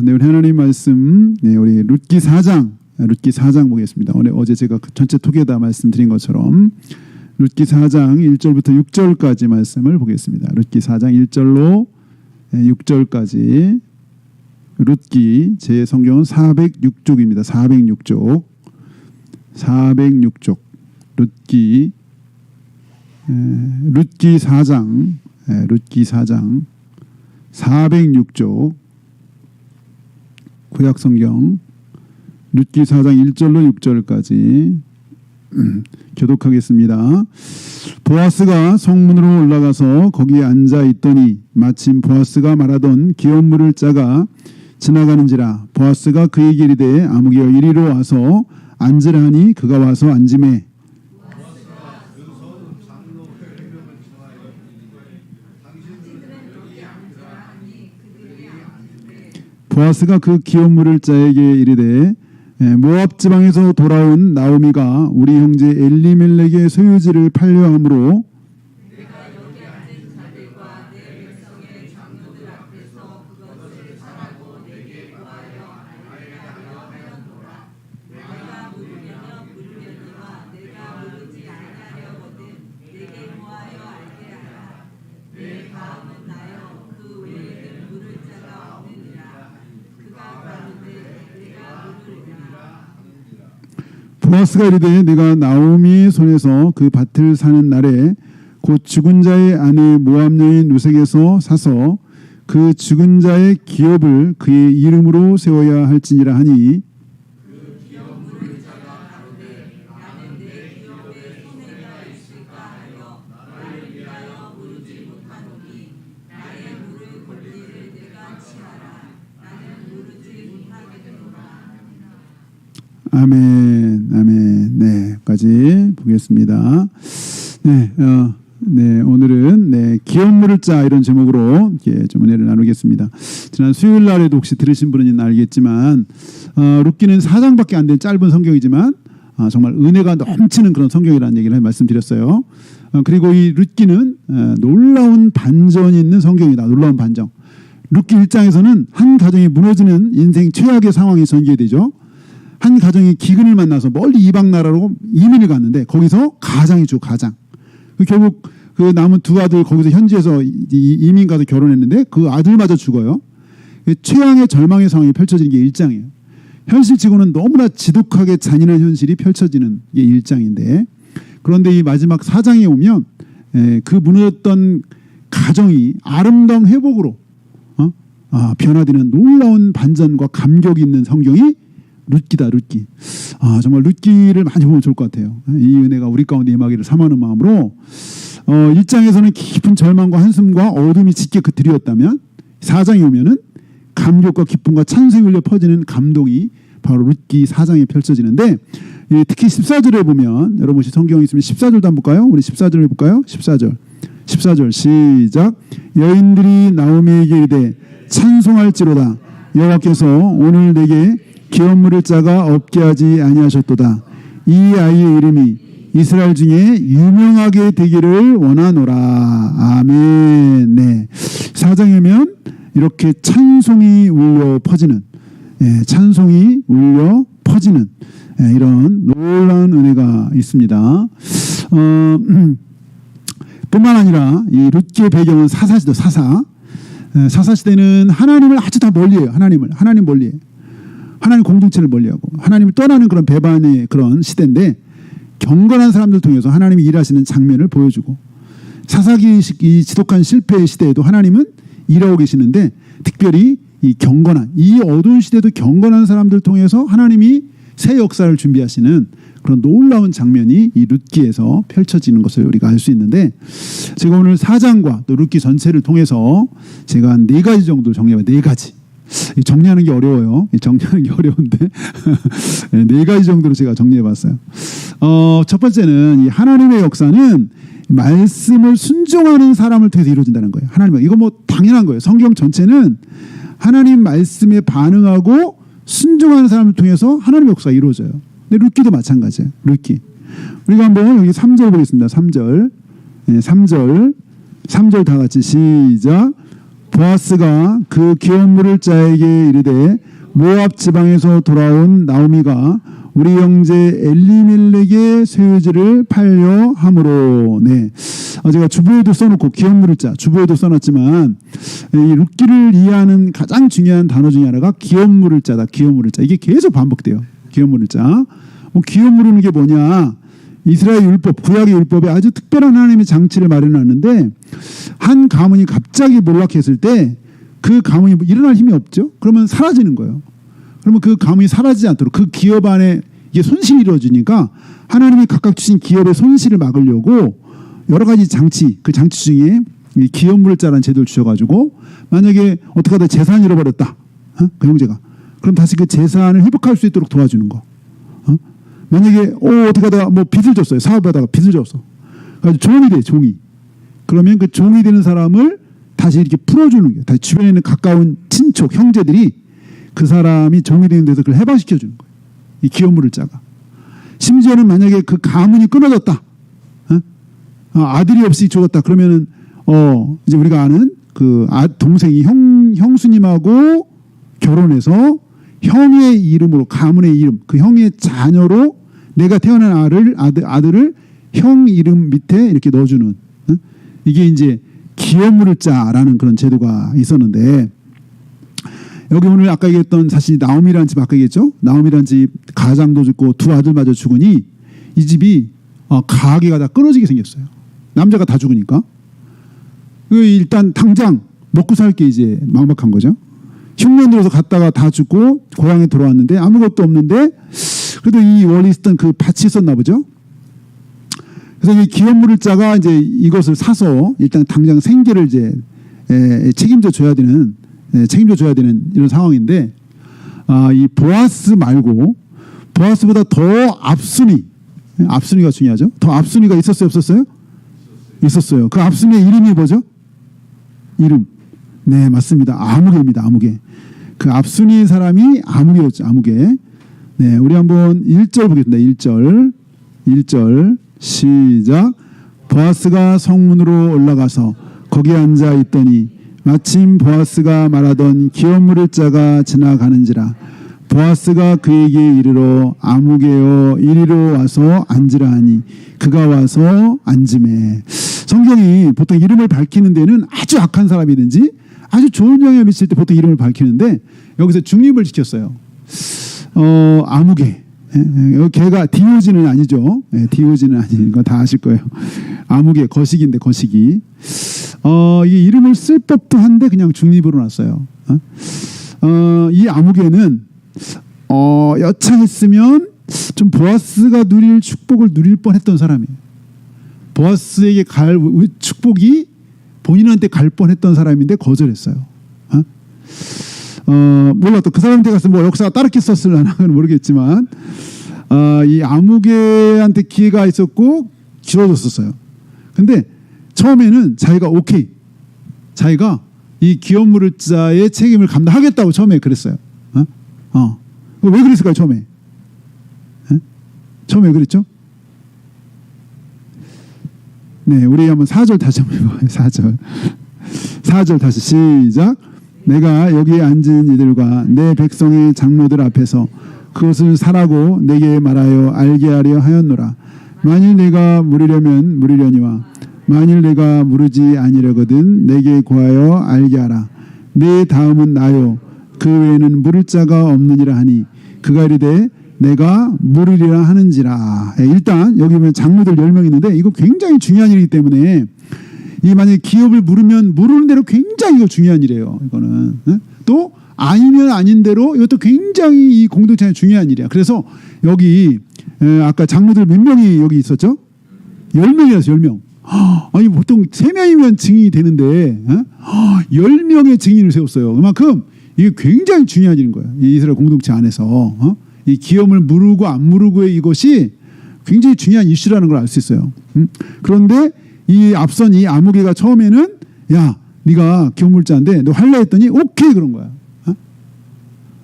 네, 우리 하나님 말씀, 네, 우리 룻기 4장 보겠습니다. 어제 제가 그 전체 톡에다 말씀드린 것처럼 룻기 4장 1절부터 6절까지 말씀을 보겠습니다. 룻기 4장 1절로 6절까지. 룻기 제 성경은 406쪽입니다. 406쪽. 룻기 4장 406쪽 구약 성경 룻기 4장 1절로 6절까지 교독하겠습니다. 보아스가 성문으로 올라가서 거기에 앉아 있더니 마침 보아스가 말하던 기업 물을 자가 지나가는지라. 보아스가 그에게 이르되 아무개여 이리로 와서 앉으라 하니 그가 와서 앉으매 보아스가 그 기업 물을 자에게 이르되 모압 지방에서 돌아온 나오미가 우리 형제 엘리멜렉의 소유지를 팔려함으로 내가 여기 앉은 자들과 내 백성의 장로들 앞에서 그것을 사라고 내게 구하여 알게 하려 하였노라. 내가 물으려니와 내가 물으지 아니하려거든 내게 구하여 알게 하라. 내 다음은 나여 그 외에는 물을 자가 없느니라. 그가 가로되 내가 물으리라. 보아스가 이르되 내가 나오미 손에서 그 밭을 사는 날에 곧 죽은 자의 아내 모압 여인 루색에서 사서 그 죽은 자의 기업을 그의 이름으로 세워야 할지니라 하니 그 기업 물을 자가 가로되 나는 내 기업에 손해가 있을까 하여 나를 위하여 물지 못하노니 나의 물을 권리를 내가 취하라. 나는 물지 못하겠노라. 아멘. 네, 까지 보겠습니다. 네, 오늘은 기업 물을 자 이런 제목으로 이렇게 좀 은혜를 나누겠습니다. 지난 수요일 날에도 혹시 들으신 분은 알겠지만 룻기는 4장밖에 안 된 짧은 성경이지만 정말 은혜가 넘치는 그런 성경이라는 얘기를 말씀드렸어요. 그리고 이 룻기는 놀라운 반전이 있는 성경이다. 놀라운 반전. 룻기 1장에서는 한 가정이 무너지는 인생 최악의 상황이 전개되죠. 한 가정이 기근을 만나서 멀리 이방 나라로 이민을 갔는데 거기서 가장이 죽어. 가장. 결국 그 남은 두 아들 거기서 현지에서 이민 가서 결혼했는데 그 아들마저 죽어요. 최악의 절망의 상황이 펼쳐지는 게 1장이에요. 현실치고는 너무나 지독하게 잔인한 현실이 펼쳐지는 게 1장인데 그런데 이 마지막 4장에 오면 그 무너졌던 가정이 아름다운 회복으로 변화되는 놀라운 반전과 감격이 있는 성경이 룻기다. 룻기. 정말 룻기를 많이 보면 좋을 것 같아요. 이 은혜가 우리 가운데 임하기를 사모하는 마음으로 1장에서는 깊은 절망과 한숨과 어둠이 짙게 드리웠다면 4장에 오면은 감격과 기쁨과 찬송이 울려 퍼지는 감동이 바로 룻기 4장에 펼쳐지는데 특히 14절에 보면 여러분 혹시 성경이 있으면 14절도 한번 볼까요? 우리 14절 해볼까요? 14절 시작. 여인들이 나오미에게 이르되 찬송할지로다. 여호와께서 오늘 내게 기업 물을 자가 없게 하지 아니하셨도다. 이 아이의 이름이 이스라엘 중에 유명하게 되기를 원하노라. 아멘. 네. 4장이면 이렇게 찬송이 울려 퍼지는 이런 놀라운 은혜가 있습니다. 뿐만 아니라 이 룻기의 배경은 사사시대. 사사시대는 하나님을 아주 다 멀리해요. 하나님 멀리해. 하나님 공동체를 멀리하고 하나님을 떠나는 그런 배반의 그런 시대인데 경건한 사람들 통해서 하나님이 일하시는 장면을 보여주고 사사기 이 지독한 실패의 시대에도 하나님은 일하고 계시는데 특별히 이 경건한 이 어두운 시대도 경건한 사람들 통해서 하나님이 새 역사를 준비하시는 그런 놀라운 장면이 이 룻기에서 펼쳐지는 것을 우리가 알 수 있는데 제가 오늘 4장과 또 룻기 전체를 통해서 제가 한 4가지 정도 정리해봐요. 4가지. 정리하는 게 어려워요. 정리하는 게 어려운데 4가지 정도로 제가 정리해봤어요. 첫 번째는 이 하나님의 역사는 말씀을 순종하는 사람을 통해서 이루어진다는 거예요. 하나님 이거 뭐 당연한 거예요. 성경 전체는 하나님 말씀에 반응하고 순종하는 사람을 통해서 하나님의 역사가 이루어져요. 근데 룻기도 마찬가지예요. 룻기. 우리가 한번 여기 3절 보겠습니다. 3절 다 같이 시작. 보아스가 그 기업 물을 자에게 이르되 모압 지방에서 돌아온 나오미가 우리 형제 엘리멜렉의 쇠유지를 팔려 함으로. 네, 제가 주보에도 써놓고 기업 물을 자 주보에도 써놨지만 이 룻기를 이해하는 가장 중요한 단어 중에 하나가 기업 물을 자다. 기업 물을 자. 이게 계속 반복돼요. 기업 물을 자. 기업 물은 게 뭐냐? 이스라엘 율법, 구약의 율법에 아주 특별한 하나님의 장치를 마련하는데 한 가문이 갑자기 몰락했을 때 그 가문이 일어날 힘이 없죠. 그러면 사라지는 거예요. 그러면 그 가문이 사라지지 않도록 그 기업 안에 이게 손실이 이루어지니까 하나님이 각각 주신 기업의 손실을 막으려고 여러 가지 장치, 그 장치 중에 이 기업 물자라는 제도를 주셔가지고 만약에 어떻게 하다 재산을 잃어버렸다, 그 형제가, 그럼 다시 그 재산을 회복할 수 있도록 도와주는 거. 만약에 어떻게 하다가 뭐 빚을 줬어요. 사업하다가 빚을 줬어. 그래서 종이 돼, 종이. 그러면 그 종이 되는 사람을 다시 이렇게 풀어주는 게, 다시 주변에 있는 가까운 친척, 형제들이 그 사람이 종이 되는 데서 그걸 해방시켜주는 거예요. 이 기업 물을 자가. 심지어는 만약에 그 가문이 끊어졌다, 아들이 없이 죽었다, 그러면은 이제 우리가 아는 그 동생이 형수님하고 결혼해서 형의 이름으로, 가문의 이름, 그 형의 자녀로 내가 태어난 아들을 형 이름 밑에 이렇게 넣어주는, 이게 이제 기업 물을 자라는 그런 제도가 있었는데, 여기 오늘 아까 얘기했던, 사실 나오미라는 집 아까 얘기했죠. 나오미라는 집 가장도 죽고 두 아들마저 죽으니 이 집이 가게가 다 끊어지게 생겼어요. 남자가 다 죽으니까. 일단 당장 먹고 살 게 이제 막막한 거죠. 흉년 들어서 갔다가 다 죽고 고향에 돌아왔는데 아무것도 없는데 그래도 이 원리 있었던 그 밭이 있었나 보죠. 그래서 이 기업 물을 자가 이제 이것을 사서 일단 당장 생계를 이제 책임져 줘야 되는 이런 상황인데, 이 보아스 말고 보아스보다 더 앞순위가 중요하죠. 더 앞순위가 있었어요, 없었어요? 있었어요. 그 앞순위의 이름이 뭐죠? 이름. 네, 맞습니다. 아무개입니다. 아무개. 그 앞순위 사람이 아무개였죠. 아무개. 네, 우리 한번 1절 보겠습니다. 1절 시작. 보아스가 성문으로 올라가서 거기 앉아 있더니 마침 보아스가 말하던 기업 물을 자가 지나가는지라. 보아스가 그에게 이르러 아무개여 이리로 와서 앉으라 하니 그가 와서 앉으매. 성경이 보통 이름을 밝히는 데는 아주 악한 사람이든지 아주 좋은 영향을 미칠 때 보통 이름을 밝히는데 여기서 중립을 지켰어요. 아무개. 걔가 디오지는 아니죠. 디오지는 아닌 거 다 아실 거예요. 아무개, 거시기인데 거시기. 이 이름을 쓸 법도 한데 그냥 중립으로 놨어요. 이 아무개는 여차했으면 좀 보아스가 누릴 축복을 누릴 뻔했던 사람이에요. 보아스에게 갈 축복이 본인한테 갈 뻔했던 사람인데 거절했어요. 몰라, 또 그 사람한테 가서 뭐 역사가 따르게 썼을라나는 모르겠지만 이 아무개한테 기회가 있었고 길어졌었어요. 근데 처음에는 자기가 자기가 이 기업 물을 자의 책임을 감당하겠다고 처음에 그랬어요. 왜 그랬을까요? 처음에 왜 그랬죠? 네, 우리 한번 4절 다시 한번 해봐요. 4절 다시 시작. 내가 여기에 앉은 이들과 내 백성의 장로들 앞에서 그것을 사라고 내게 말하여 알게 하려 하였노라. 만일 내가 물으려면 물으려니와 만일 내가 물으지 아니려거든 내게 구하여 알게 하라. 내 다음은 나요 그 외에는 물을 자가 없느니라 하니 그가 이르되 내가 물으리라 하는지라. 일단 여기 보면 장로들 10명 있는데 이거 굉장히 중요한 일이기 때문에 이 만약에 기업을 물으면 물으는 대로 굉장히 이거 중요한 일이에요. 이거는 또 아니면 아닌 대로 이것도 굉장히 이 공동체에 중요한 일이야. 그래서 여기 아까 장로들 몇 명이 여기 있었죠? 10명이라서 10명. 아니 보통 3명이면 증인이 되는데 10명의 증인을 세웠어요. 그만큼 이게 굉장히 중요한 일인 거예요. 이 이스라엘 공동체 안에서 이 기업을 물으고 안 물으고의 이것이 굉장히 중요한 이슈라는 걸 알 수 있어요. 그런데 이 앞선 이 아무개가 처음에는 야 네가 기업 물자인데 너 할래 했더니 오케이 그런 거야.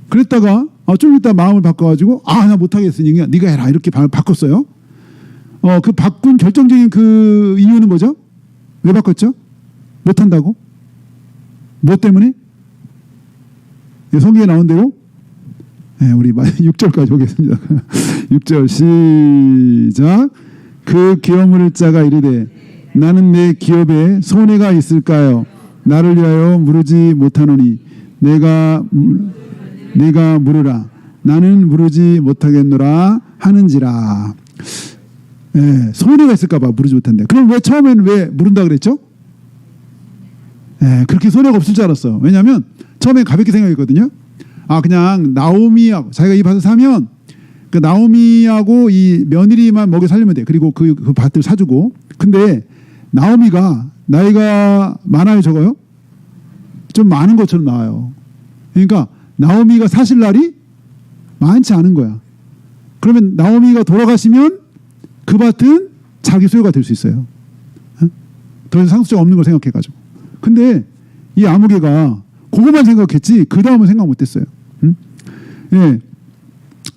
그랬다가 좀 이따 마음을 바꿔가지고 나 못하겠으니 네가 해라 이렇게 바꿨어요. 그 바꾼 결정적인 그 이유는 뭐죠? 왜 바꿨죠? 못한다고? 뭐 때문에? 성경에 나온 대로 우리 6절까지 보겠습니다. 6절 시작. 그 기업 물을 자가 이르되 나는 내 기업에 손해가 있을까요? 나를 위하여 물으지 못하노니 내가 물으라. 나는 물으지 못하겠노라 하는지라. 손해가 있을까 봐 물으지 못한대. 그럼 왜 처음에는 왜 물은다 그랬죠? 그렇게 손해가 없을 줄 알았어. 왜냐하면 처음에 가볍게 생각했거든요. 그냥 나오미하고 자기가 이 밭을 사면 그 나오미하고 이 며느리만 먹여 살리면 돼. 그리고 그 밭을 사주고. 근데 나오미가 나이가 많아요, 적어요? 좀 많은 것처럼 나와요. 그러니까 나오미가 사실 날이 많지 않은 거야. 그러면 나오미가 돌아가시면 그 밭은 자기 소유가 될 수 있어요. 더 이상 상속자가 없는 걸 생각해가지고. 근데 이 아무개가 그것만 생각했지 그 다음은 생각 못했어요.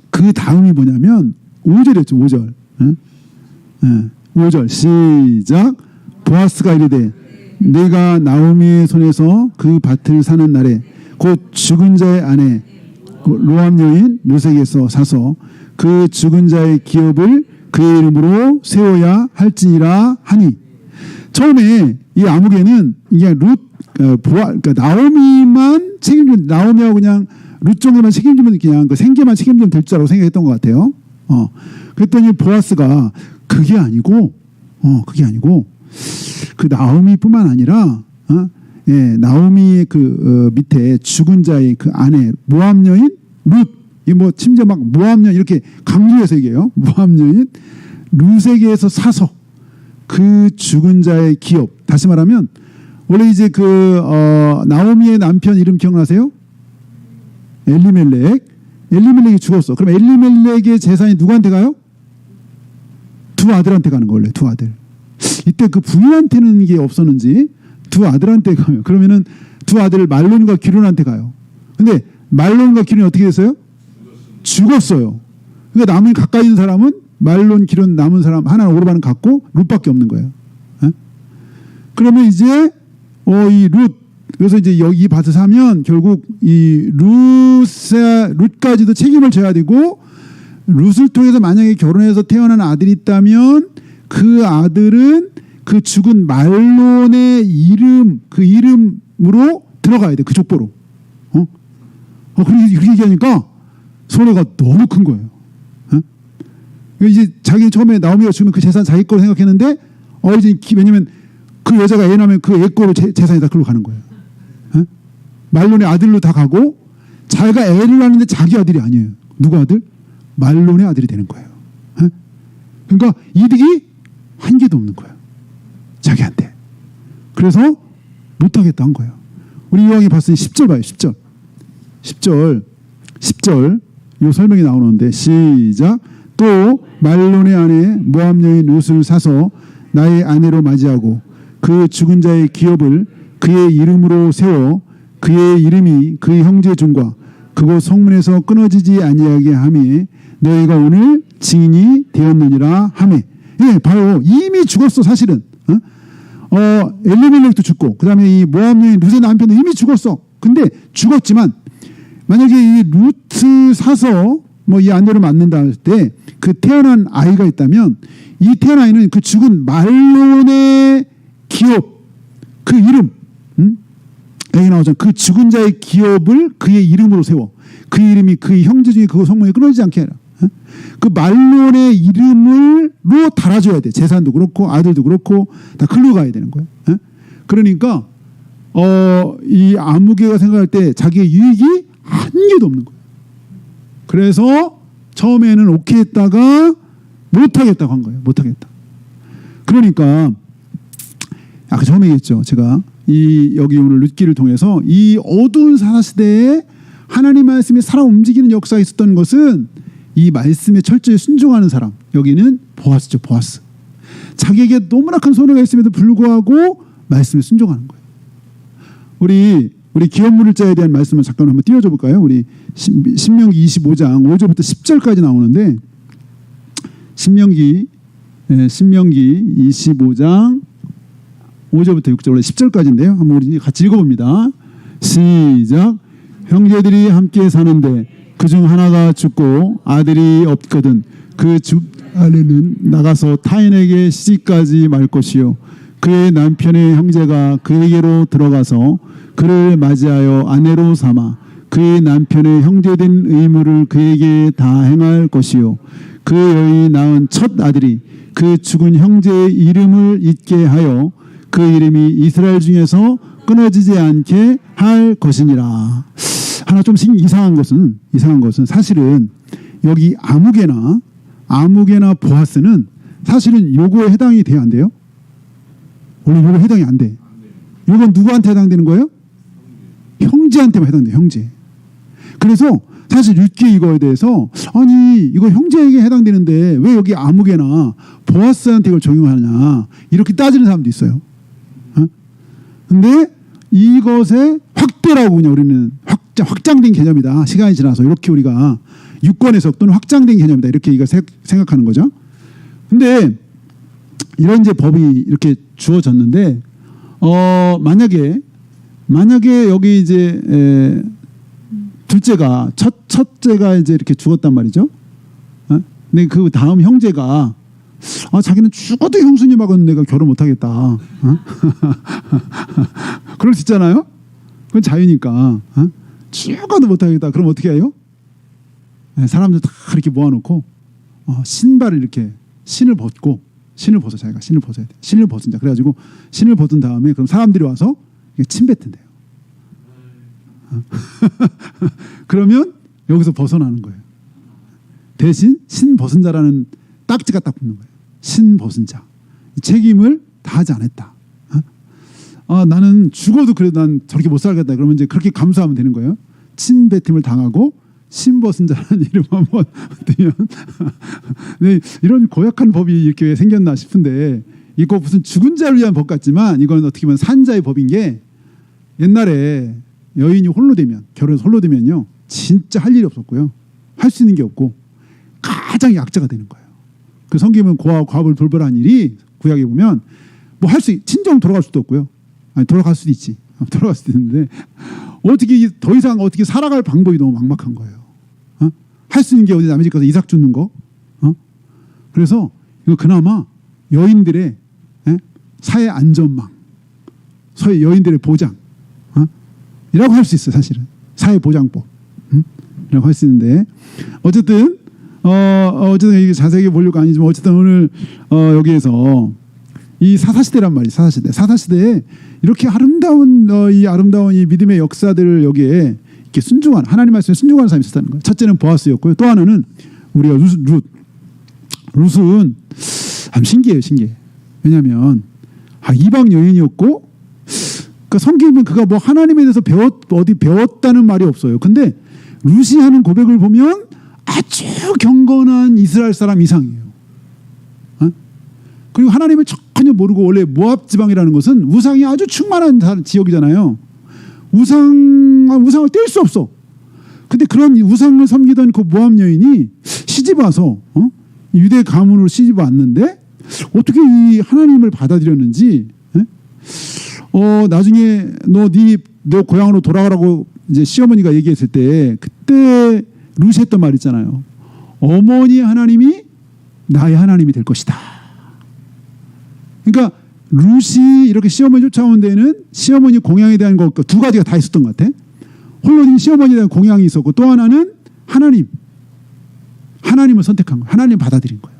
그 다음이 뭐냐면 5절이었죠. 5절. 5절 시작. 보아스가 이르되 내가 나오미의 손에서 그 밭을 사는 날에 곧 죽은 자의 아내 로암 여인 르색에서 사서 그 죽은 자의 기업을 그의 이름으로 세워야 할지니라 하니. 처음에 이 아무개는 이게 그러니까 나오미만 책임지면 나오미하고 그냥 룻 정도만 책임지면 그냥 그 생계만 책임지면 될 줄 알고 생각했던 것 같아요. 그랬더니 보아스가 그게 아니고 그 나오미뿐만 아니라 나오미의 그 밑에 죽은 자의 그 아내 모압 여인 룻, 이 뭐 심지어 막 모압 여인 이렇게 강조해서 얘기해요. 모압 여인 룻에게서 사서 그 죽은 자의 기업. 다시 말하면 원래 이제 나오미의 남편 이름 기억나세요? 엘리멜렉이 죽었어. 그럼 엘리멜렉의 재산이 누구한테 가요? 두 아들한테 가는 거. 원래 두 아들. 이때 그 부인한테는 이게 없었는지 두 아들한테 가요. 그러면은 두 아들 말론과 기론한테 가요. 근데 말론과 기론이 어떻게 됐어요? 죽었어요. 그러니까 남은 가까이 있는 사람은 말론, 기론 남은 사람 하나는 오르반은 같고 룻밖에 없는 거예요. 그러면 이제 이 룻, 그래서 이제 여기 이 밭을 사면 결국 이 룻까지도 책임을 져야 되고, 룻을 통해서 만약에 결혼해서 태어난 아들이 있다면 그 아들은 그 죽은 말론의 그 이름으로 들어가야 돼. 그 족보로. 그렇게 얘기하니까 손해가 너무 큰 거예요. 이제 자기 처음에 나오미가 죽으면 그 재산 자기 거로 생각했는데 이제 왜냐면 그 여자가 애 낳으면 그 애 거로 재산이 다 그걸로 가는 거예요. 말론의 아들로 다 가고 자기가 애를 낳는데 자기 아들이 아니에요. 누구 아들? 말론의 아들이 되는 거예요. 그러니까 이득이 한 개도 없는 거예요. 자기한테. 그래서 못하겠다 한 거예요. 우리 이왕이 봤으니 10절 봐요. 10절 이 설명이 나오는데 시작. 또 말론의 아내 모압 여인 룻을 사서 나의 아내로 맞이하고 그 죽은 자의 기업을 그의 이름으로 세워 그의 이름이 그의 형제 중과 그곳 성문에서 끊어지지 아니하게 하매 너희가 오늘 증인이 되었느니라 하매. 봐요. 이미 죽었어 사실은. 엘리멜렉도 죽고 그 다음에 이 모압 여인 룻의 남편도 이미 죽었어. 근데 죽었지만 만약에 이 룻을 사서 이 아내로 맞는다 할 때 그 태어난 아이가 있다면 이 태어난 아이는 그 죽은 말론의 기업 그 이름 여기 나오잖아. 그 죽은 자의 기업을 그의 이름으로 세워 그 이름이 그의 형제 중에 그 성문에 끊어지지 않게 해라. 그 말론의 이름으로 달아줘야 돼. 재산도 그렇고 아들도 그렇고 다 글로 가야 되는 거야. 그러니까 이 아무개가 생각할 때 자기의 유익이 한 개도 없는 거예요. 그래서 처음에는 오케이 했다가 못하겠다고 한 거예요. 못하겠다. 그러니까 아까 처음에 얘기했죠. 제가 여기 오늘 룻기를 통해서 이 어두운 사사시대에 하나님 말씀이 살아 움직이는 역사가 있었던 것은 이 말씀에 철저히 순종하는 사람. 여기는 보아스죠. 보아스. 자기에게 너무나 큰 손해가 있음에도 불구하고 말씀에 순종하는 거예요. 우리 기업 물을 자에 대한 말씀을 잠깐 한번 띄워줘 볼까요? 우리 신명기 25장 5절부터 10절까지 나오는데 신명기 25장 5절부터 6절 원래 10절까지인데요. 한번 우리 같이 읽어봅니다. 시작. 형제들이 함께 사는데 그중 하나가 죽고 아들이 없거든 그 집 아내는 나가서 타인에게 시집가지 말 것이요 그의 남편의 형제가 그에게로 들어가서 그를 맞이하여 아내로 삼아 그의 남편의 형제된 의무를 그에게 다 행할 것이요 그 여인이 낳은 첫 아들이 그 죽은 형제의 이름을 잊게 하여 그 이름이 이스라엘 중에서 끊어지지 않게 할 것이니라. 하나 좀 이상한 것은 사실은 여기 아무개나 보아스는 사실은 요거에 해당이 돼요, 안 돼요? 원래 요거 해당이 안 돼. 요건 누구한테 해당되는 거예요? 형제한테만 해당돼요, 형제. 그래서 사실 룻기 이거에 대해서 아니 이거 형제에게 해당되는데 왜 여기 아무개나 보아스한테 이걸 적용하냐 이렇게 따지는 사람도 있어요. 근데 이것의 확대라고 그냥 우리는 확장된 개념이다. 시간이 지나서 이렇게 우리가 유권에서 또는 확장된 개념이다. 이렇게 우리가 생각하는 거죠. 근데 이런 이제 법이 이렇게 주어졌는데 만약에 여기 이제 둘째가 첫째가 이제 이렇게 죽었단 말이죠. 근데 그 다음 형제가 자기는 죽어도 형수님하고는 내가 결혼 못하겠다. 그럴 수 있잖아요. 그건 자유니까. 죽어도 못하겠다. 그럼 어떻게 해요? 사람들 다 이렇게 모아놓고 신발을 이렇게 신을 벗고 자기가 신을 벗어야 돼. 신을 벗은 자. 그래가지고 신을 벗은 다음에 그럼 사람들이 와서 침 뱉은대요. 그러면 여기서 벗어나는 거예요. 대신 신 벗은 자라는 딱지가 딱 붙는 거예요. 신 벗은 자. 책임을 다하지 않았다. 나는 죽어도 그래도 난 저렇게 못 살겠다. 그러면 이제 그렇게 감수하면 되는 거예요. 침 뱉음을 당하고 신 벗은 자라는 이름 한번 뜨면 네, 이런 고약한 법이 이렇게 왜 생겼나 싶은데 이거 무슨 죽은 자를 위한 법 같지만 이건 어떻게 보면 산자의 법인 게 옛날에 여인이 홀로 되면 결혼해서 홀로 되면요 진짜 할 일이 없었고요. 할 수 있는 게 없고 가장 약자가 되는 거예요. 그 성경은 고아와 과부를 돌보라는 일이 구약에 보면 뭐 할 수 친정 돌아갈 수도 없고요. 아니 돌아갈 수도 있지. 돌아갈 수도 있는데 어떻게 더 이상 어떻게 살아갈 방법이 너무 막막한 거예요. 할 수 있는 게 어디 남의 집 가서 이삭 줍는 거. 그래서 이거 그나마 여인들의 사회 안전망, 소위 여인들의 보장 이라고 할 수 있어요. 사실은 사회 보장법 이라고 할 수 있는데 어쨌든 이게 자세하게 보려고 아니지만 어쨌든 오늘 여기에서 이 사사시대란 말이에요. 사사시대에 이렇게 아름다운 이 믿음의 역사들을 여기에 이렇게 순종한 하나님 말씀에 순종하는 사람이 있었다는 거예요. 첫째는 보아스였고요. 또 하나는 우리가 룻은 참 신기해요. 왜냐하면 이방 여인이었고 그러니까 성경에 보면 그가 뭐 하나님에 대해서 배웠다는 말이 없어요. 근데 룻이 하는 고백을 보면 아주 경건한 이스라엘 사람 이상이에요. 그리고 하나님을 전혀 모르고 원래 모압 지방이라는 것은 우상이 아주 충만한 지역이잖아요. 우상을 뗄 수 없어. 근데 그런 우상을 섬기던 그 모압 여인이 시집 와서 유대 가문으로 시집 왔는데 어떻게 이 하나님을 받아들였는지 나중에 너 고향으로 돌아가라고 이제 시어머니가 얘기했을 때 그때 룻이 했던 말 있잖아요. 어머니의 하나님이 나의 하나님이 될 것이다. 그러니까 룻이 이렇게 시어머니 쫓아온 데는 시어머니 공양에 대한 거 두 가지가 다 있었던 것 같아. 홀로는 시어머니에 대한 공양이 있었고 또 하나는 하나님을 선택한 거예요. 하나님 받아들인 거예요.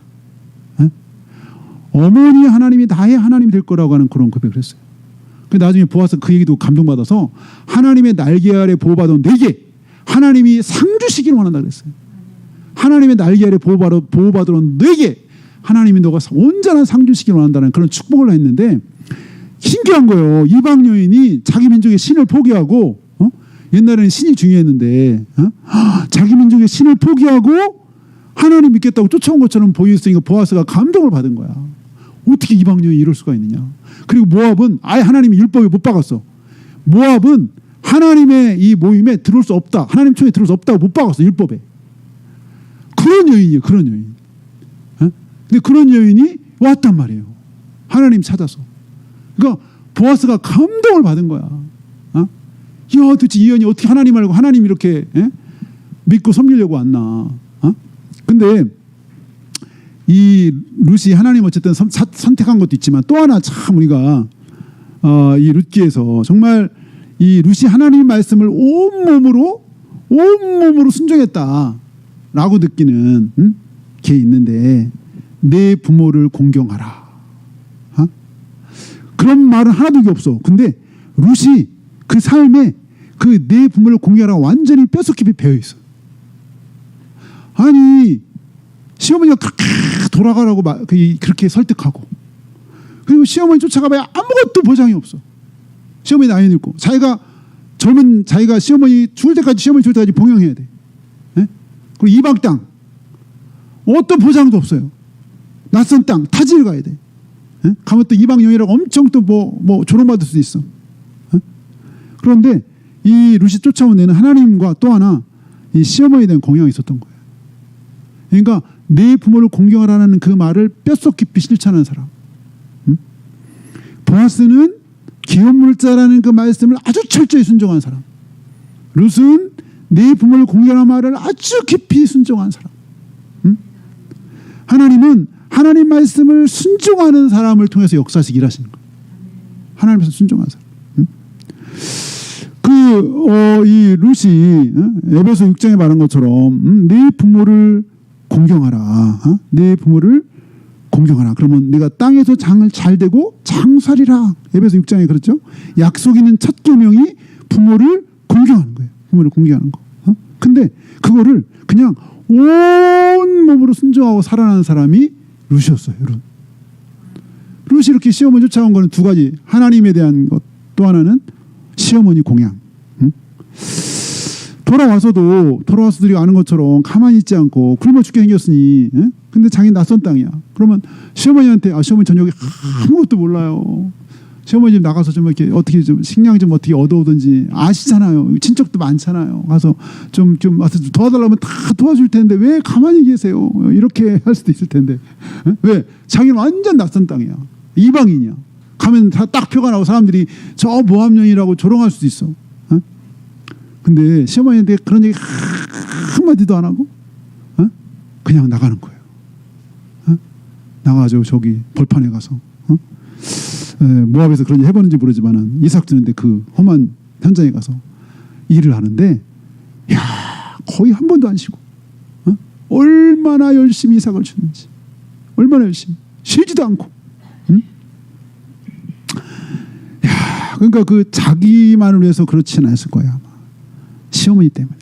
어머니의 하나님이 나의 하나님이 될 거라고 하는 그런 고백을 했어요. 나중에 보아서 그 얘기도 감동받아서 하나님의 날개 아래 보호받은 내게 하나님이 상 주시기를 원한다 그랬어요. 하나님의 날개 아래 보호받은 내게 하나님이 너가 온전한 상 주시기를 원한다는 그런 축복을 했는데 신기한 거예요. 이방 여인이 자기 민족의 신을 포기하고 옛날에는 신이 중요했는데 자기 민족의 신을 포기하고 하나님 믿겠다고 쫓아온 것처럼 보였으니까 보아스가 감동을 받은 거야. 어떻게 이방 여인이 이럴 수가 있느냐. 그리고 모압은 아예 하나님이 율법에 못 박았어. 모압은 하나님의 이 모임에 들어올 수 없다. 하나님 총에 들어올 수 없다고 못 박았어. 율법에. 그런 여인이에요. 그런 여인. 근데 그런 여인이 왔단 말이에요. 하나님 찾아서. 그러니까 보아스가 감동을 받은 거야. 도대체 이 여인이 어떻게 하나님 알고 하나님 이렇게 믿고 섬기려고 왔나? 근데 이 룻이 하나님 어쨌든 선택한 것도 있지만 또 하나 참 우리가 이 룻기에서 정말 이 룻이 하나님 말씀을 온몸으로 순종했다라고 느끼는 게 있는데 내 부모를 공경하라. 그런 말은 하나도 없어. 근데 룻이 그 삶에 그 내 부모를 공경하라가 완전히 뼛속 깊이 배어 있어. 아니 시어머니가 그렇게 돌아가라고 그렇게 설득하고 그리고 시어머니 쫓아가봐야 아무것도 보장이 없어. 시어머니 나이 늙고 자기가 시어머니 죽을 때까지 봉양해야 돼. 그리고 이방 땅 어떤 보장도 없어요. 낯선 땅 타지를 가야 돼. 가면 또 이방 여인이라고 엄청 또 뭐 조롱받을 수도 있어. 그런데 이 룻이 쫓아온 데는 하나님과 또 하나 이 시어머니에 대한 공양이 있었던 거예요. 그러니까 내 부모를 공경하라는 그 말을 뼛속 깊이 실천하는 사람. 보아스는 기업물자라는 그 말씀을 아주 철저히 순종한 사람. 룻은 내 부모를 공경하는 말을 아주 깊이 순종한 사람. 하나님은 하나님 말씀을 순종하는 사람을 통해서 역사식 일하시는 거예요. 하나님 말씀 순종하는 사람. 이 룻이 에베소 6장에 말한 것처럼 내 부모를 공경하라. 내 부모를 공경하라. 그러면 내가 땅에서 장을 잘 되고 장살이라. 에베소 6장에 그렇죠. 약속 있는 첫 계명이 부모를 공경하는 거예요. 부모를 공경하는 거. 근데 그거를 그냥 온 몸으로 순종하고 살아나는 사람이 룻이었어요. 룻이 이렇게 시어머니 쫓아온 거는 두 가지. 하나님에 대한 것. 또 하나는 시어머니 공양. 돌아와서도 우리가 아는 것처럼 가만히 있지 않고 굶어 죽게 생겼으니 근데 자기 낯선 땅이야. 그러면 시어머니한테 시어머니 저녁에 아무것도 몰라요. 시어머니 집 나가서 좀 이렇게 어떻게 좀 식량 좀 어떻게 얻어오든지 아시잖아요. 친척도 많잖아요. 가서 좀 와서 도와달라면 다 도와줄 텐데 왜 가만히 계세요? 이렇게 할 수도 있을 텐데 왜? 자기는 완전 낯선 땅이야. 이방인이야. 가면 다 딱 표가 나고 사람들이 저 모함령이라고 조롱할 수도 있어. 근데 시어머니한테 그런 얘기 한마디도 안 하고 그냥 나가는 거예요. 나가가지고 저기 벌판에 가서 모압에서 그런 일 해보는지 모르지만 이삭 주는데 그 험한 현장에 가서 일을 하는데 거의 한 번도 안 쉬고 얼마나 열심히 이삭을 주는지 얼마나 열심히 쉬지도 않고 그러니까 그 자기만을 위해서 그렇지는 않았을 거야 아마. 시어머니 때문에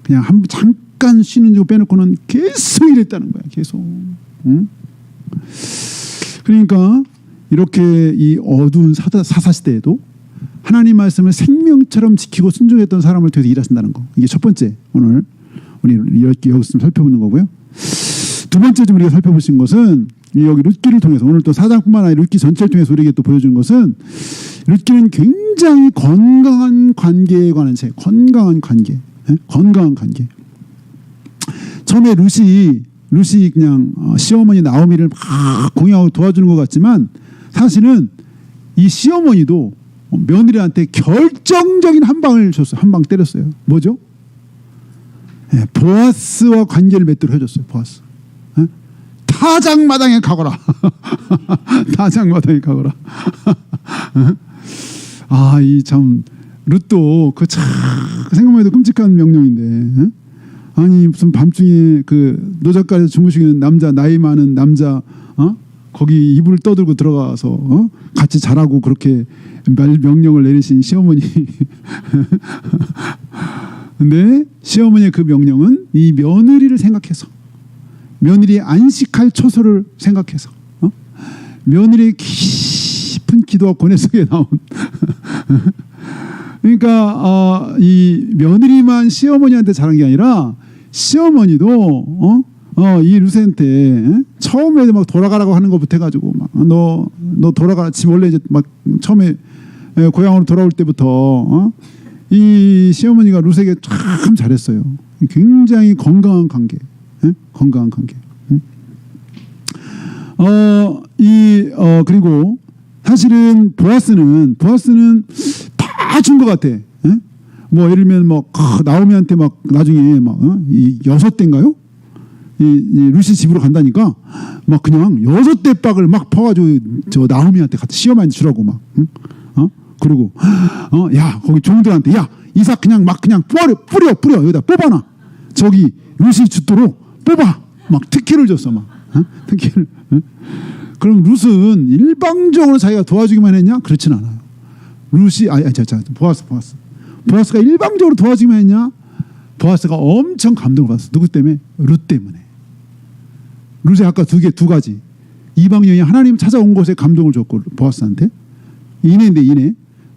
그냥 잠깐 쉬는 줄 빼놓고는 계속 일했다는 거야. 계속. 그러니까 이렇게 이 어두운 사사시대에도 하나님 말씀을 생명처럼 지키고 순종했던 사람을 통해서 일하신다는 거. 이게 첫 번째 오늘 우리 여기서 좀 살펴보는 거고요. 두 번째 좀 우리가 살펴보신 것은 여기 룻기를 통해서 오늘 또 4장뿐만 아니라 룻기 전체를 통해서 우리에게 또 보여주는 것은 룻기는 굉장히 건강한 관계에 관한 책. 건강한 관계. 처음에 룻이 그냥 시어머니 나오미를 막 공양하고 도와주는 것 같지만 사실은 이 시어머니도 며느리한테 결정적인 한 방을 줬어요. 한 방 때렸어요. 뭐죠? 보아스와 관계를 맺도록 해줬어요. 보아스. 타작마당에 가거라. 타작마당에 가거라. 이 참 룻도 그 참 생각만 해도 끔찍한 명령인데. 아니 무슨 밤중에 그 노작가에서 주무시는 남자 나이 많은 남자 거기 이불을 떠들고 들어가서 같이 자라고 그렇게 명령을 내리신 시어머니. 근데 시어머니의 그 명령은 이 며느리를 생각해서 며느리의 안식할 처소를 생각해서 며느리의 깊은 기도와 고뇌 속에 나온 그러니까 이 며느리만 시어머니한테 잘한 게 아니라 시어머니도 이 룻한테 처음에 막 돌아가라고 하는 것부터 해가지고 막 너 돌아가라. 원래 이제 막 처음에 고향으로 돌아올 때부터 이 시어머니가 룻에게 참 잘했어요. 굉장히 건강한 관계. 건강한 관계. 그리고 사실은 보아스는 다 다 준 것 같아. 예? 뭐 예를 들면 뭐 나오미한테 막 나중에 막 이 6대인가요? 이 루시 집으로 간다니까 막 그냥 6대 빡을 막 퍼가지고 저 나오미한테 갖다 시어머니한테 주라고 막 그리고 야 거기 종들한테 야 이삭 그냥 막 그냥 뿌려 여기다 뽑아놔 저기 루시 죽도록 뽑아 막 특혜를 줬어 막 특혜를. 그럼 룻은 일방적으로 자기가 도와주기만 했냐? 그렇진 않아요. 룻이 보아스가 일방적으로 도와주기만 했냐? 보아스가 엄청 감동을 받았어. 누구 때문에? 룻 때문에. 룻이 아까 두 가지. 이방 여인이 하나님 찾아온 곳에 감동을 줬고 보아스한테 이내.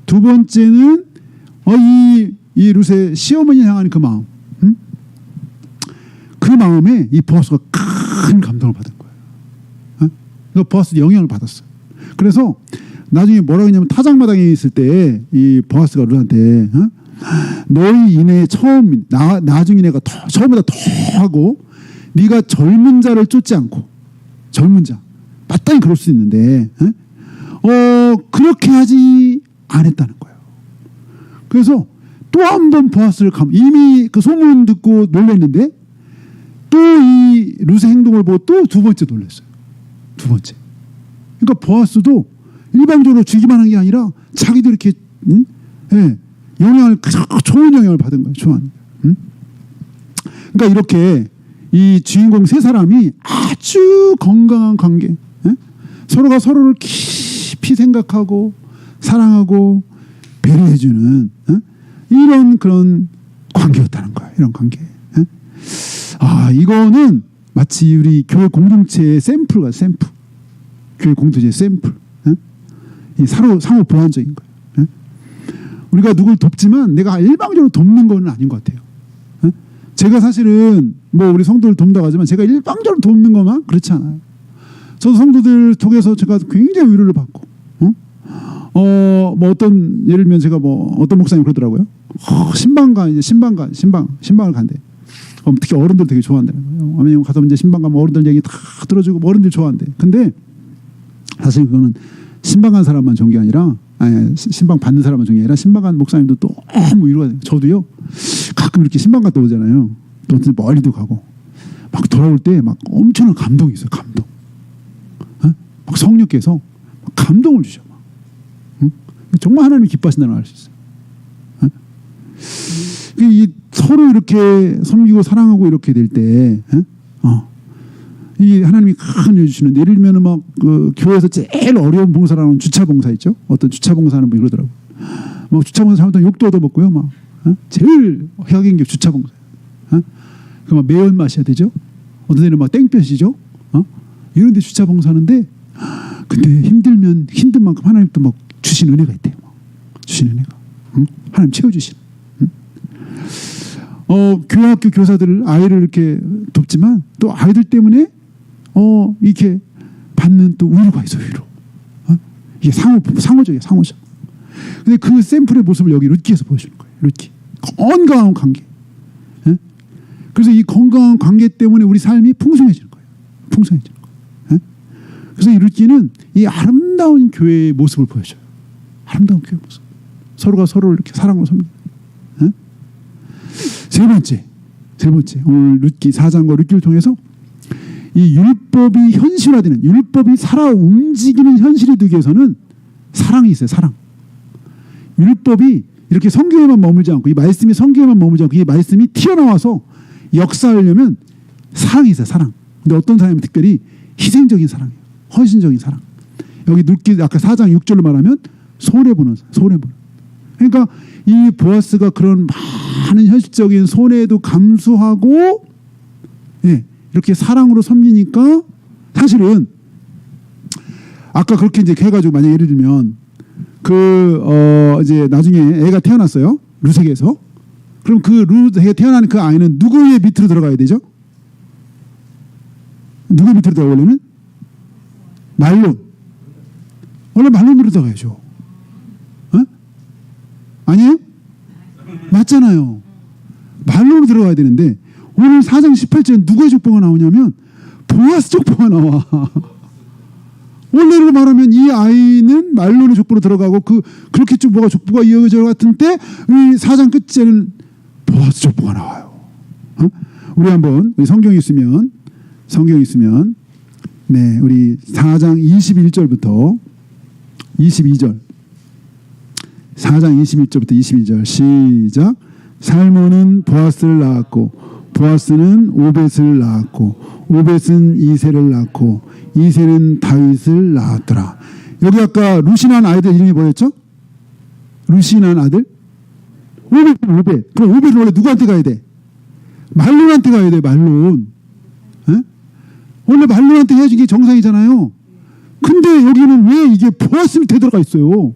두 번째는 이 룻의 시어머니 향하는 그 마음. 그 마음에 이 보아스가 큰 감동을 받은 거예요. 보아스 영향을 받았어요. 그래서 나중에 뭐라고 했냐면 타작마당에 있을 때 이 보아스가 룻한테 너희 이내에 나중에 내가 처음보다 더 하고 네가 젊은 자를 쫓지 않고 젊은 자 마땅히 그럴 수 있는데 그렇게 하지 않았다는 거예요. 그래서 또 한 번 보아스를 이미 그 소문 듣고 놀랐는데 또 이 룻의 행동을 보고 또 두 번째 놀랐어요. 두 번째. 그러니까 보아스도 일방적으로 주기만 한 게 아니라 자기도 이렇게 영향을 좋은 영향을 받은 거예요. 좋아하는. 그러니까 이렇게 이 주인공 세 사람이 아주 건강한 관계, 서로가 서로를 깊이 생각하고 사랑하고 배려해주는 이런 그런 관계였다는 거예요. 이런 관계. 이거는 마치 우리 교회 공동체의 샘플과 샘플. 교회 공동체의 샘플. 이 상호 보완적인 거예요. 우리가 누굴 돕지만 내가 일방적으로 돕는 건 아닌 것 같아요. 제가 사실은 뭐 우리 성도들 돕는다고 하지만 제가 일방적으로 돕는 것만 그렇지 않아요. 저도 성도들 통해서 제가 굉장히 위로를 받고 뭐 어떤 예를 들면 제가 뭐 어떤 목사님 그러더라고요. 신방을 간대. 특히 어른들 되게 좋아한다는 거예요. 왜냐면 가서 이제 신방 가면 어른들 얘기 다 들어주고 어른들 좋아한대. 근데 사실 그거는 신방 간 사람만 좋은 게 아니라 신방 받는 사람만 좋은 게 아니라 신방 간 목사님도 너무 위로가 돼요. 저도요 가끔 이렇게 신방 갔다 오잖아요. 또 멀리도 가고 막 돌아올 때 막 엄청난 감동이 있어요. 감동. 막 성령께서 막 감동을 주셔. 정말 하나님이 기뻐하신다는 걸 알 수 있어요. 이 서로 이렇게 섬기고 사랑하고 이렇게 될 때, 이 하나님이 큰 은혜 주시는데 예를 들면 막 그 교회에서 제일 어려운 봉사라는 주차 봉사 있죠. 어떤 주차 봉사하는 분이 그러더라고. 뭐 주차 봉사 잘못하면 욕도 얻어먹고요. 막 제일 혁인 게 주차 봉사. 그 막 매연 마셔야 되죠. 어떤 데는 막 땡볕이죠. 이런데 주차 봉사하는데 근데 힘들면 힘든 만큼 하나님 또 막 주신 은혜가 있대요. 주신 은혜가. 하나님 채워주신. 교회 학교 교사들 아이를 이렇게 돕지만 또 아이들 때문에 이렇게 받는 또 위로가 있어. 위로. 이게 상호적이야. 상호적. 근데 그 샘플의 모습을 여기 룻기에서 보여주는 거예요. 룻기. 건강한 관계. 그래서 이 건강한 관계 때문에 우리 삶이 풍성해지는 거예요. 풍성해지는 거예요. 그래서 이 룻기는 이 아름다운 교회의 모습을 보여줘요. 아름다운 교회 모습. 서로가 서로를 이렇게 사랑으로 섬기는. 세 번째 오늘 룻기 4장과 룻기를 통해서 이 율법이 현실화되는 율법이 살아 움직이는 현실이 되기 위해서는 사랑이 있어요. 사랑. 율법이 이렇게 성경에만 머물지 않고 이 말씀이 성경에만 머물지 않고 이 말씀이 튀어나와서 역사하려면 사랑이 있어요. 사랑. 근데 어떤 사람이 특별히 희생적인 사랑이에요. 헌신적인 사랑. 여기 룻기 아까 4장 6절로 말하면 손해보는. 그러니까 이 보아스가 그런 많은 현실적인 손해도 감수하고 이렇게 사랑으로 섬기니까 사실은 아까 그렇게 이제 해가지고 만약 예를 들면 이제 나중에 애가 태어났어요. 룻에게서. 그럼 그 룻에게 태어나는 그 아이는 누구의 밑으로 들어가야 되죠? 누구 밑으로 들어가려면? 말론. 원래 말론으로 들어가야죠. 아니에요? 맞잖아요. 말론으로 들어가야 되는데 오늘 4장 18절에 누구의 족보가 나오냐면 보아스 족보가 나와. 원래로 말하면 이 아이는 말론의 족보로 들어가고 그렇게 쭉 뭐가 족보가 이어져 같은 때 이 4장 끝에는 보아스 족보가 나와요. 우리 한번 성경이 있으면 네, 우리 4장 21절부터 22절 4장 21절부터 22절 시작. 살몬은 보아스를 낳았고 보아스는 오벳을 낳았고 오벳은 이세를 낳고 이세는 다윗을 낳았더라. 여기 아까 루시난 아이들 이름이 뭐였죠? 루시난 아들? 오벳. 그럼 오벳은 원래 누구한테 가야 돼? 말론한테 가야 돼. 말론. 에? 원래 말론한테 해야지 게 정상이잖아요. 근데 여기는 왜 이게 보아스 밑에 들어가 있어요?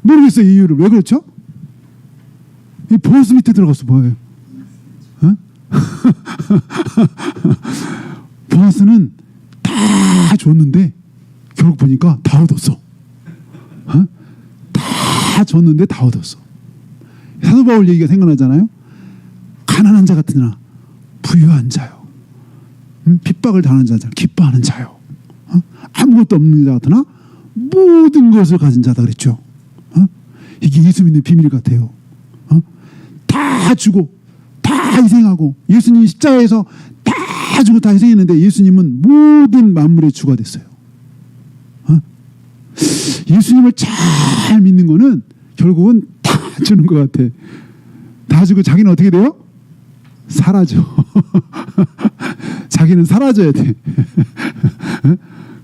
모르겠어요. 이유를. 왜 그렇죠? 이 보아스 밑에 들어갔어. 뭐예요? 보아스는 다 줬는데 결국 보니까 다 얻었어. 다 줬는데 다 얻었어. 사도 바울 얘기가 생각나잖아요. 가난한 자 같으나 부유한 자요. 핍박을 당하는 자잖아. 기뻐하는 자요. 아무것도 없는 자 같으나 모든 것을 가진 자다 그랬죠. 이게 예수 믿는 비밀 같아요. 다 주고 다 희생하고 예수님이 십자가에서 다 주고 다 희생했는데 예수님은 모든 만물의 주가 됐어요. 예수님을 잘 믿는 거는 결국은 다 주는 것 같아. 다 주고 자기는 어떻게 돼요? 사라져. 자기는 사라져야 돼.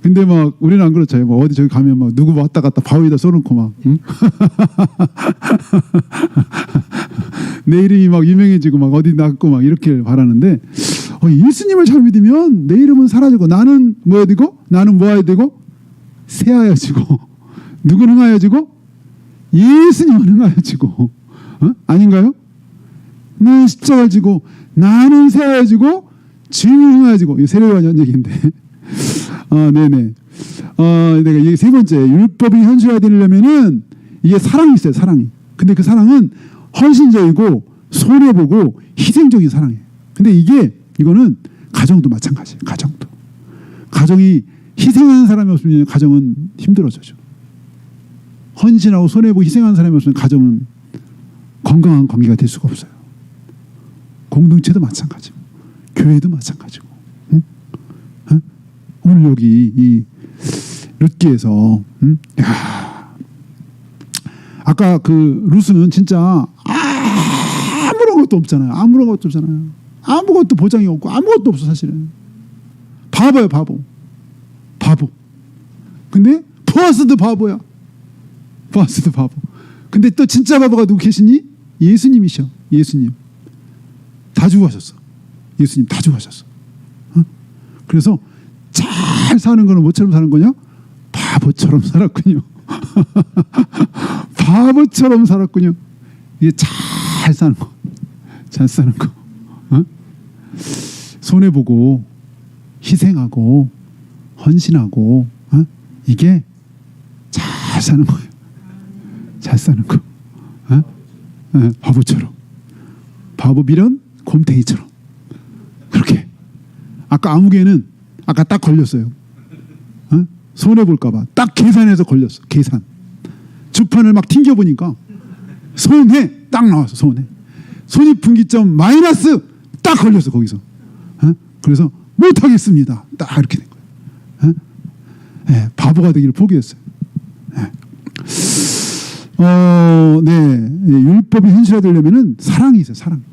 근데 막 우리는 안 그렇죠. 뭐 어디 저기 가면 막 누구 왔다 갔다 바위에다 써놓고 막 응? 내 이름이 막 유명해지고 막 어디 나고 막 이렇게 바라는데 예수님을 잘 믿으면 내 이름은 사라지고 나는 뭐야 되고 나는 뭐야 되고 새하여지고 누구는 흥하여지고 예수님은 흥하여지고 아닌가요? 나는 십자가를 지고 나는 새하여지고 주님은 흥하여지고 이 세례와 연역인데 네네. 내가 이게 세 번째 율법이 현실화되려면은 이게 사랑이 있어요. 사랑이. 근데 그 사랑은 헌신적이고 손해보고 희생적인 사랑이에요. 근데 이거는 가정도 마찬가지예요. 가정이 희생하는 사람이 없으면 가정은 힘들어져죠. 헌신하고 손해보고 희생하는 사람이 없으면 가정은 건강한 관계가 될 수가 없어요. 공동체도 마찬가지고 교회도 마찬가지고. 오늘 여기 이 룻기에서 야, 아까 그 룻은 진짜 아무런 것도 없잖아요. 아무것도 보장이 없고 아무것도 없어 사실은. 바보야 바보. 근데 보아스도 바보야. 근데 또 진짜 바보가 누구 계시니? 예수님이셔. 예수님 다 주고 하셨어. 예수님 다 주고 하셨어. 그래서 잘 사는 거는 뭐처럼 사는 거냐? 바보처럼 살았군요. 바보처럼 살았군요. 이게 잘 사는 거. 손해보고 희생하고 헌신하고 이게 잘 사는 거예요. 잘 사는 거. 바보처럼. 바보 미련 곰탱이처럼. 그렇게. 아까 아무개는 아까 딱 걸렸어요. 손해볼까봐 딱 계산해서 걸렸어. 계산. 주판을 막 튕겨보니까 손해 딱 나왔어. 손익분기점 마이너스 딱 걸렸어. 거기서. 그래서 못하겠습니다. 딱 이렇게 된 거예요. 네, 바보가 되기를 포기했어요. 네. 율법이 현실화되려면 사랑이 있어요. 사랑.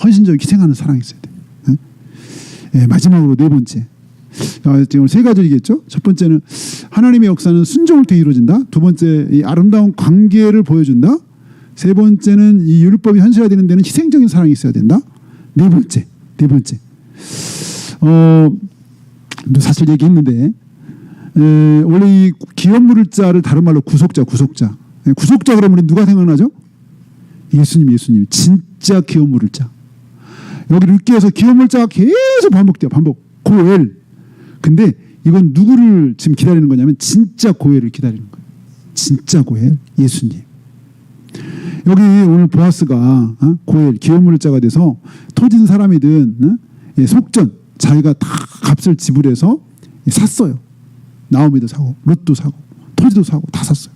헌신적으로 희생하는 사랑이 있어야 돼. 네, 마지막으로 네 번째. 지금 세 가지이겠죠. 첫 번째는 하나님의 역사는 순종을 통해 이루어진다. 두 번째, 이 아름다운 관계를 보여준다. 세 번째는 이 율법이 현실화되는 데는 희생적인 사랑이 있어야 된다. 네 번째. 사실 얘기했는데 원래 이 기업 물을 자를 다른 말로 구속자. 구속자 그러면 우리 누가 생각나죠? 예수님. 진짜 기업 물을 자. 여기 룻기에서 기업 물자가 계속 반복돼요. 고엘. 근데 이건 누구를 지금 기다리는 거냐면 진짜 고엘을 기다리는 거예요. 진짜 고엘, 예수님. 여기 오늘 보아스가 고엘, 기업 물자가 돼서 토진 사람이든 속전, 자기가 다 값을 지불해서 샀어요. 나오미도 사고 롯도 사고 토지도 사고 다 샀어요.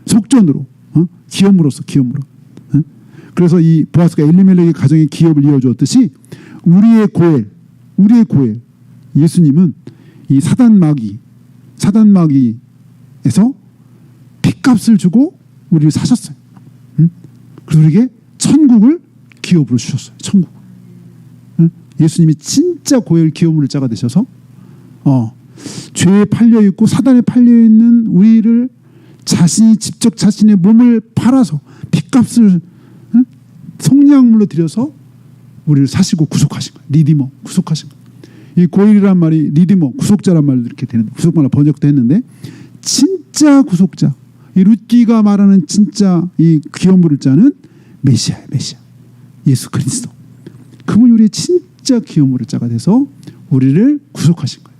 속전으로 기업으로서 기업으로. 그래서 이 보아스가 엘리멜렉의 가정의 기업을 이어주었듯이 우리의 고엘 예수님은 이 사단 마귀에서 핏값을 주고 우리를 사셨어요. 그래서 우리에게 천국을 기업으로 주셨어요. 천국. 예수님이 진짜 고엘 기업물 자가 되셔서 죄에 팔려 있고 사단에 팔려 있는 우리를 자신이 직접 자신의 몸을 팔아서 핏값을 속량물로 들여서 우리를 사시고 구속하신 거예요. 리디머, 구속하신 거예요. 이 고엘이란 말이 리디머, 구속자란 말로 이렇게 되는데 구속말로 번역도 했는데 진짜 구속자. 이 룻기가 말하는 진짜 이 기업물을 짜는 메시아예요. 메시아. 예수 그리스도. 그분이 우리의 진짜 기업물을 자가 돼서 우리를 구속하신 거예요.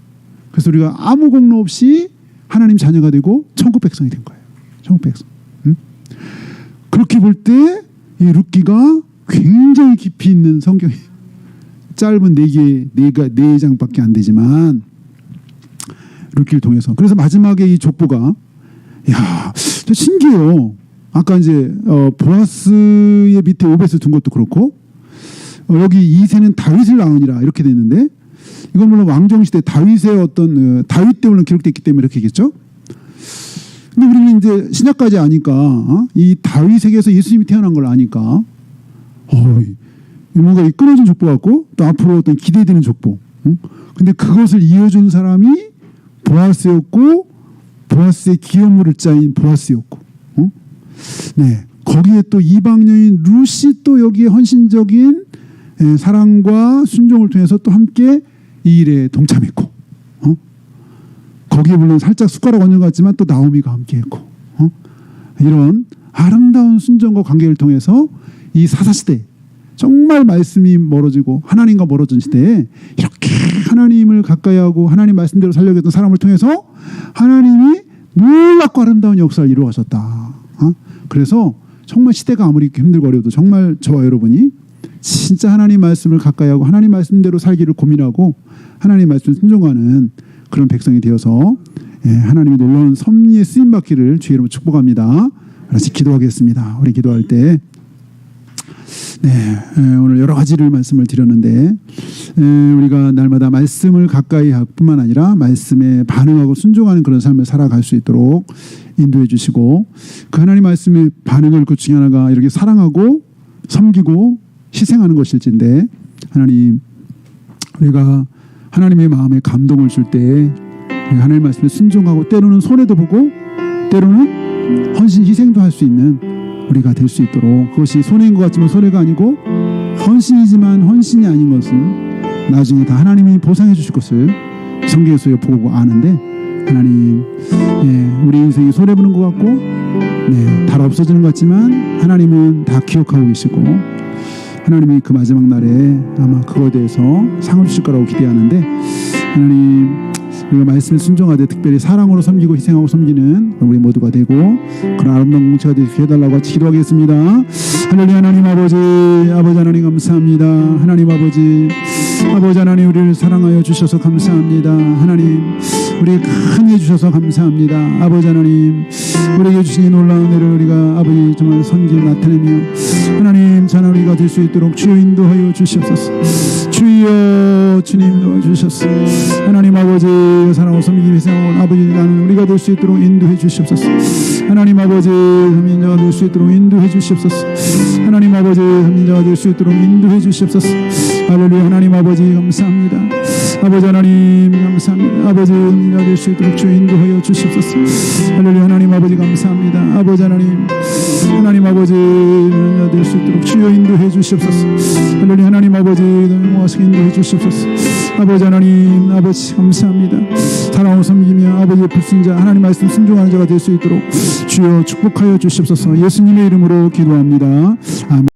그래서 우리가 아무 공로 없이 하나님 자녀가 되고 천국 백성이 된 거예요. 천국 백성. 그렇게 볼 때 이 룻기가 굉장히 깊이 있는 성경이 짧은 4장밖에 안 되지만 룻기를 통해서 그래서 마지막에 이 족보가 저 신기해요. 아까 이제 보아스의 밑에 오벳을 둔 것도 그렇고 여기 이세는 다윗을 낳으니라 이렇게 됐는데 이건 물론 왕정시대 다윗의 어떤 다윗 때문에 기록됐기 때문에 이렇게 했겠죠. 근데 우리는 이제 신약까지 아니까 이 다윗에게서 예수님이 태어난 걸 아니까 뭔가 끊어진 족보 같고 또 앞으로 어떤 기대되는 족보. 근데 그것을 이어준 사람이 보아스였고 보아스의 기업물을 짜인 보아스였고 네 거기에 또 이방 여인 룻이 또 여기에 헌신적인 사랑과 순종을 통해서 또 함께 이 일에 동참했고 거기에 물론 살짝 숟가락 얹은 것 같지만 또 나오미가 함께했고 이런 아름다운 순종과 관계를 통해서 이 사사시대 정말 말씀이 멀어지고 하나님과 멀어진 시대에 이렇게 하나님을 가까이 하고 하나님 말씀대로 살려고 했던 사람을 통해서 하나님이 놀랍고 아름다운 역사를 이루어가셨다. 그래서 정말 시대가 아무리 힘들고 어려워도 정말 저와 여러분이 진짜 하나님 말씀을 가까이 하고 하나님 말씀대로 살기를 고민하고 하나님 말씀을 순종하는 그런 백성이 되어서 하나님이 놀라운 섭리에 쓰임받기를 주의 이름으로 축복합니다. 같이 기도하겠습니다. 우리 기도할 때 오늘 여러 가지를 말씀을 드렸는데 우리가 날마다 말씀을 가까이 할 뿐만 아니라 말씀에 반응하고 순종하는 그런 삶을 살아갈 수 있도록 인도해 주시고 그 하나님 말씀의 반응을 그 중에 하나가 이렇게 사랑하고 섬기고 희생하는 것일진데 하나님 우리가 하나님의 마음에 감동을 줄 때 하나님 말씀에 순종하고 때로는 손해도 보고 때로는 헌신 희생도 할 수 있는 우리가 될 수 있도록 그것이 손해인 것 같지만 손해가 아니고 헌신이지만 헌신이 아닌 것은 나중에 다 하나님이 보상해 주실 것을 성경에서 보고 아는데 하나님 우리 인생이 손해보는 것 같고 다 없어지는 것 같지만 하나님은 다 기억하고 계시고 하나님이 그 마지막 날에 아마 그거에 대해서 상을 주실 거라고 기대하는데 하나님 우리가 말씀에 순종하되 특별히 사랑으로 섬기고 희생하고 섬기는 우리 모두가 되고 그런 아름다운 공동체가 되게 해달라고 같이 기도하겠습니다. 할렐루야. 하나님 아버지 하나님 감사합니다. 하나님 아버지 하나님 우리를 사랑하여 주셔서 감사합니다. 하나님 우리 큰 일 주셔서 감사합니다. 아버지 하나님 우리에게 주신 이 놀라운 은혜를 우리가 아버지 정말 선기를 나타내며 하나님 자나 우리가 될 수 있도록 주여 인도하여 주시옵소서. 주여 주님 도와주셨소. 하나님 아버지 사랑하고 섬기기 위해서 아버지 나는 우리가 될 수 있도록 인도해 주시옵소서. 하나님 아버지 삼인자가 될 수 있도록 인도해 주시옵소서. 하나님 아버지 삼인자가 될 수 있도록 인도해 주시옵소서. 할렐루야. 하나님 아버지 감사합니다. 아버지 하나님 감사합니다. 아버지 삼인자가 될 수 있도록 주 인도하여 주시옵소서. 할렐루야. 하나님 아버지 감사합니다. 아버지 하나님 아버지 삼인자가 될 수 있도록 주여 인도해 주시옵소서. 할렐루야. 하나님 아버지 모아서 인도해 주시옵소서. 아버지 하나님 아버지 감사합니다. 사랑하고 섬기며 아버지의 불순자 하나님 말씀 순종하는 자가 될 수 있도록 주여 축복하여 주시옵소서. 예수님의 이름으로 기도합니다. 아멘.